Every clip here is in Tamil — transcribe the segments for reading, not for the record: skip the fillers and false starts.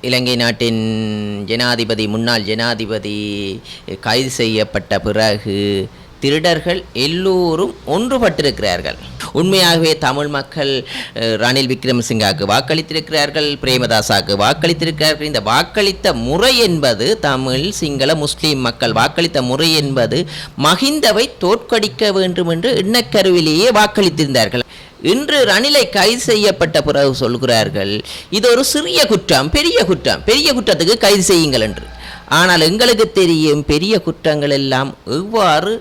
இலங்கை நாட்டின் ஜனாதிபதி முன்னாள் ஜனாதிபதி கைது செய்யப்பட்ட பிறகு திருடர்கள் எல்லோரும் ஒன்றுபட்டிருக்கிறார்கள். உண்மையாகவே தமிழ் மக்கள் ரணில் விக்ரமசிங்காவுக்கு வாக்களித்திருக்கிறார்கள், பிரேமதாசாவுக்கு வாக்களித்திருக்கிறார்கள். இந்த வாக்களித்த முறை என்பது தமிழ் சிங்கள முஸ்லீம் மக்கள் வாக்களித்த முறை என்பது மஹிந்தவை தோற்கடிக்க வேண்டும் என்று எண்ணக்கருவிலேயே வாக்களித்திருந்தார்கள். இன்று ரணிலை கைது செய்யப்பட்ட பிறகு சொல்கிறார்கள் இது ஒரு சிறிய குற்றம், பெரிய குற்றத்துக்கு கைது செய்யுங்கள் என்று. ஆனால் எங்களுக்கு தெரியும் பெரிய குற்றங்கள் எல்லாம் எவ்வாறு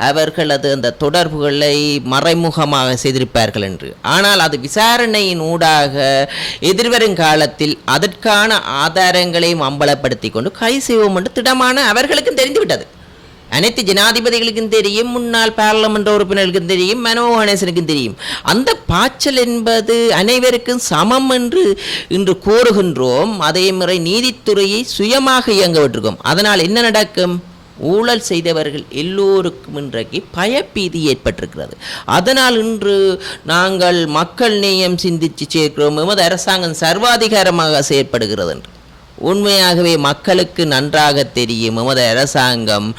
அவர்களது அந்த தொடர்புகளை மறைமுகமாக செய்திருப்பார்கள் என்று. ஆனால் அது விசாரணையின் ஊடாக எதிர்வரும் காலத்தில் அதற்கான ஆதாரங்களையும் அம்பலப்படுத்தி கொண்டு கைது செய்வோம் என்று திடமான அவர்களுக்கும் தெரிந்துவிட்டது. அனைத்து ஜனாதிபதிகளுக்கும் தெரியும், முன்னாள் பாராளுமன்ற உறுப்பினர்களுக்கும் தெரியும், மனோ கணேசனுக்கும் தெரியும். அந்த பாய்ச்சல் என்பது அனைவருக்கும் சமம் என்று இன்று கூறுகின்றோம். அதே முறை நீதித்துறையை சுயமாக இயங்க விட்டிருக்கோம். அதனால் என்ன நடக்கும்? ஊழல் செய்தவர்கள் எல்லோருக்கும் இன்றைக்கு பயப்பீதி ஏற்பட்டிருக்கிறது. அதனால் இன்று நாங்கள் மக்கள் நேயம் சிந்தித்து சேர்க்கிறோம், எமது அரசாங்கம் சர்வாதிகாரமாக செயற்படுகிறது என்று. உண்மையாகவே மக்களுக்கு நன்றாக தெரியும் எமது அரசாங்கம்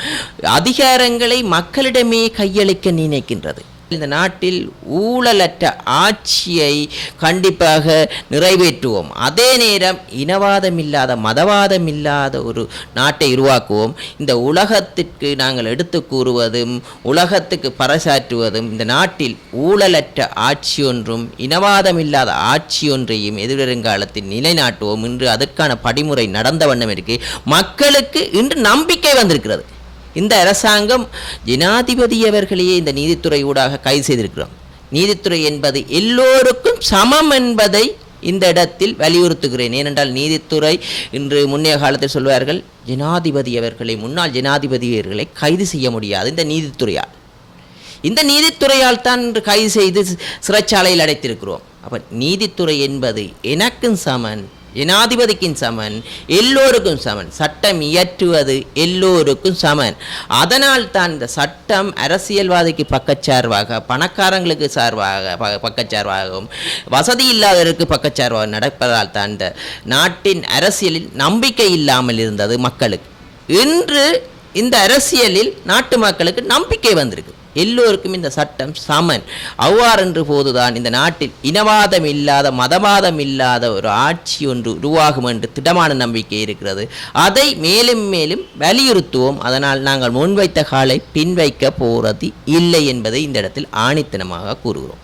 அதிகாரங்களை மக்களிடமே கையளிக்க நினைக்கின்றது. இந்த நாட்டில் ஊழலற்ற ஆட்சியை கண்டிப்பாக நிறைவேற்றுவோம். அதே நேரம் இனவாதம் இல்லாத மதவாதம் இல்லாத ஒரு நாட்டை உருவாக்குவோம். இந்த உலகத்திற்கு நாங்கள் எடுத்து கூறுவதும் உலகத்துக்கு பறைசாற்றுவதும் இந்த நாட்டில் ஊழலற்ற ஆட்சி ஒன்றும் இனவாதம் இல்லாத ஆட்சி ஒன்றையும் எதிர்வருங்காலத்தில் நிலைநாட்டுவோம். இன்று அதற்கான படிமுறை நடந்த வண்ணம் இருக்கு. மக்களுக்கு இன்று நம்பிக்கை வந்திருக்கிறது. இந்த அரசாங்கம் ஜனாதிபதி அவர்களையே இந்த நீதித்துறை ஊடாக கைது செய்திருக்கிறோம். நீதித்துறை என்பது எல்லோருக்கும் சமம் என்பதை இந்த இடத்தில் வலியுறுத்துகிறேன். ஏனென்றால் நீதித்துறை இன்று முன்னைய காலத்தில் சொல்வார்கள் ஜனாதிபதி அவர்களை முன்னாள் ஜனாதிபதி அவர்களை கைது செய்ய முடியாது இந்த நீதித்துறையால். இந்த நீதித்துறையால் தான் இன்று கைது செய்து சிறைச்சாலையில் அடைத்திருக்கிறோம். அப்போ நீதித்துறை என்பது எனக்கும் சமன், ஜனாதிபதிக்கும் சமன், எல்லோருக்கும் சமன். சட்டம் இயற்றுவது எல்லோருக்கும் சமன். அதனால் தான் இந்த சட்டம் அரசியல்வாதிக்கு பக்கச்சார்பாக, பணக்காரங்களுக்கு பக்கச்சார்பாகவும், வசதி இல்லாதவருக்கு பக்கச்சார்பாக நடப்பதால் தான் இந்த நாட்டின் அரசியலில் நம்பிக்கை இல்லாமல் இருந்தது மக்களுக்கு. இன்று இந்த அரசியலில் நாட்டு மக்களுக்கு நம்பிக்கை வந்திருக்கு. எல்லோருக்கும் இந்த சட்டம் சமன். அவ்வாறென்று போதுதான் இந்த நாட்டில் இனவாதம் இல்லாத மதவாதம் இல்லாத ஒரு ஆட்சி ஒன்று உருவாகும் என்று திடமான நம்பிக்கை இருக்கிறது. அதை மேலும் மேலும் வலியுறுத்துவோம். அதனால் நாங்கள் முன்வைத்த காலை பின்வைக்க போறது இல்லை என்பதை இந்த இடத்தில் ஆணித்தனமாக கூறுகிறோம்.